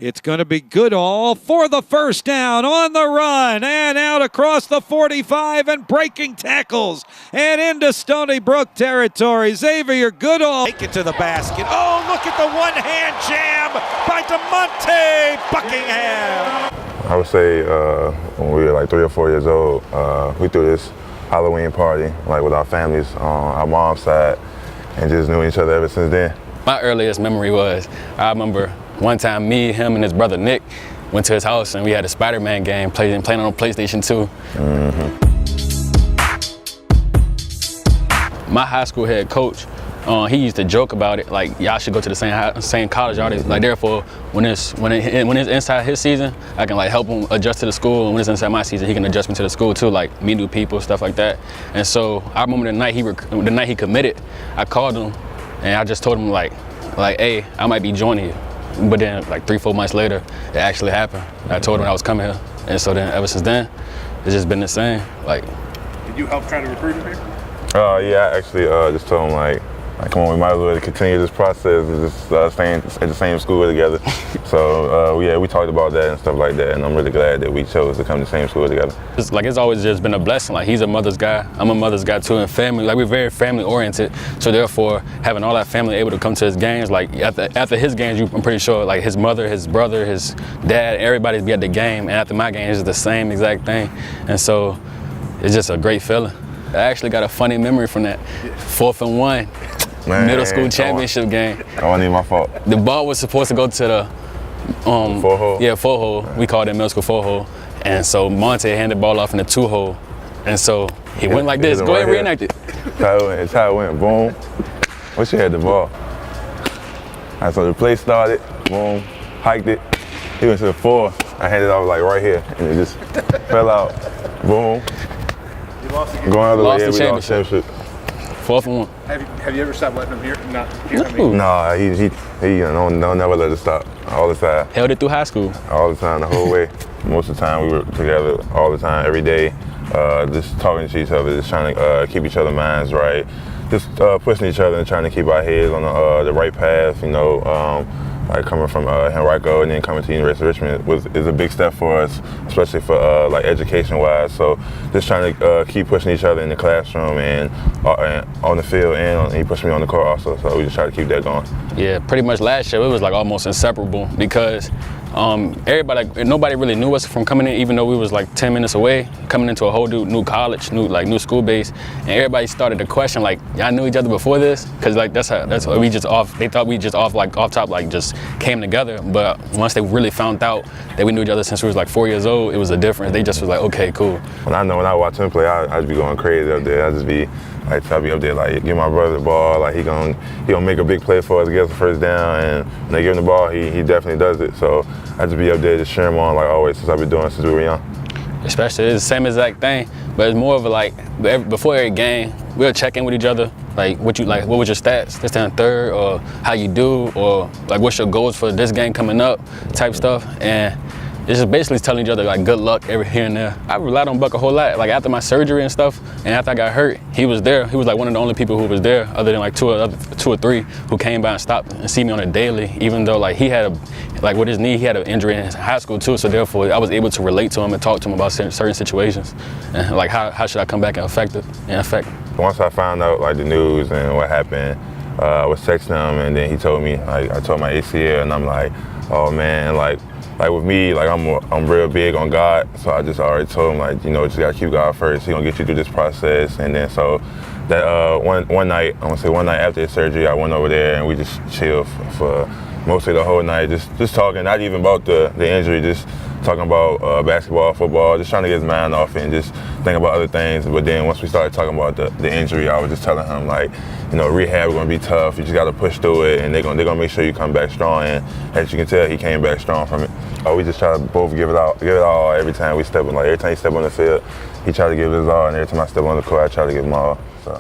It's going to be Goodall for the first down on the run and out across the 45 and breaking tackles and into Stony Brook territory. Xavier Goodall. Take it to the basket. Oh, look at the one-hand jam by DeMonte Buckingham. I would say when we were like 3 or 4 years old, we threw this Halloween party like with our families on our mom's side and just knew each other ever since then. My earliest memory was, I remember one time me, him, and his brother Nick went to his house and we had a Spider-Man game playing on PlayStation 2. My high school head coach, he used to joke about it, like y'all should go to the same college. Like therefore, when it's inside his season, I can like help him adjust to the school, and when it's inside my season, he can adjust me to the school too, like meet new people, stuff like that. And so I remember the night he committed, I called him and I just told him like, hey, I might be joining you. But then like 3-4 months later, it actually happened. I told him I was coming here, and so then ever since then, it's just been the same. Like, did you help try to recruit him here? Yeah, I actually just told him like, come on, we might as well continue this process of just staying at the same school together. So yeah, we talked about that and stuff like that, and I'm really glad that we chose to come to the same school together. It's always just been a blessing. Like he's a mother's guy, I'm a mother's guy too, and family. Like we're very family oriented. So therefore, having all that family able to come to his games, like after his games, I'm pretty sure like his mother, his brother, his dad, everybody's be at the game, and after my game, it's the same exact thing. And so it's just a great feeling. I actually got a funny memory from that 4th and 1. Man, middle school championship game. That wasn't even my fault. The ball was supposed to go to the 4-hole? Yeah, 4-hole. We called it middle school 4-hole. And so Monte handed the ball off in the 2-hole. And so he went like this. Go ahead and reenact it. That's how it went. Boom. Wish you had the ball. All right, so the play started. Boom. Hiked it. He went to the 4. I handed it off like right here, and it just fell out. Boom. You lost the game. Going other way. The Yeah, we lost the championship. 4th and 1. Have you ever stopped letting him hear? No. Nah, he don't never let us stop. All the time. Held it through high school. All the time, the whole way. Most of the time we were together all the time, every day, just talking to each other, just trying to keep each other's minds right, just pushing each other and trying to keep our heads on the right path, you know. Like coming from Henrico and then coming to University of Richmond is a big step for us, especially for like education-wise. So just trying to keep pushing each other in the classroom and on the field, and he pushed me on the court also. So we just try to keep that going. Yeah, pretty much last year it was like almost inseparable because nobody really knew us from coming in, even though we was like 10 minutes away, coming into a whole new college, new school base, and everybody started to question like, y'all knew each other before this? Because like that's what we just off. They thought we just off top, like just came together. But once they really found out that we knew each other since we was like 4 years old, it was a difference. They just was like, okay, cool. When I watch him play, I'd be going crazy up there. I'd just be like, I'll be up there like, give my brother the ball, like he gonna make a big play for us, get us the first down, and when they give him the ball, he definitely does it. So I just be up there just cheering him on like always, since I've been doing since we were young. Especially, it's the same exact thing, but it's more of a like, before every game, we'll check in with each other, like what was your stats this time, third, or how you do, or like what's your goals for this game coming up, type stuff, and it's just basically telling each other like good luck every here and there. I relied on Buck a whole lot. Like after my surgery and stuff, and after I got hurt, he was there. He was like one of the only people who was there, other than like two or three who came by and stopped and see me on a daily. Even though like he had with his knee, he had an injury in high school too. So therefore, I was able to relate to him and talk to him about certain situations, and like how should I come back and affect. Once I found out like the news and what happened, I was texting him, and then he told me like I told my ACL, and I'm like, oh man, like with me, like I'm real big on God, so I just already told him like, you know, just gotta keep God first. He's gonna get you through this process. And then so that one night, I want to say one night after his surgery, I went over there and we just chilled for mostly the whole night, just talking, not even about the injury, just talking about basketball, football, just trying to get his mind off and just think about other things. But then once we started talking about the injury, I was just telling him like, you know, rehab is gonna be tough. You just gotta push through it, and they're gonna make sure you come back strong. And as you can tell, he came back strong from it. We just try to both give it all every time we step on. Like every time he step on the field, he try to give it his all, and every time I step on the court, I try to give him all. So.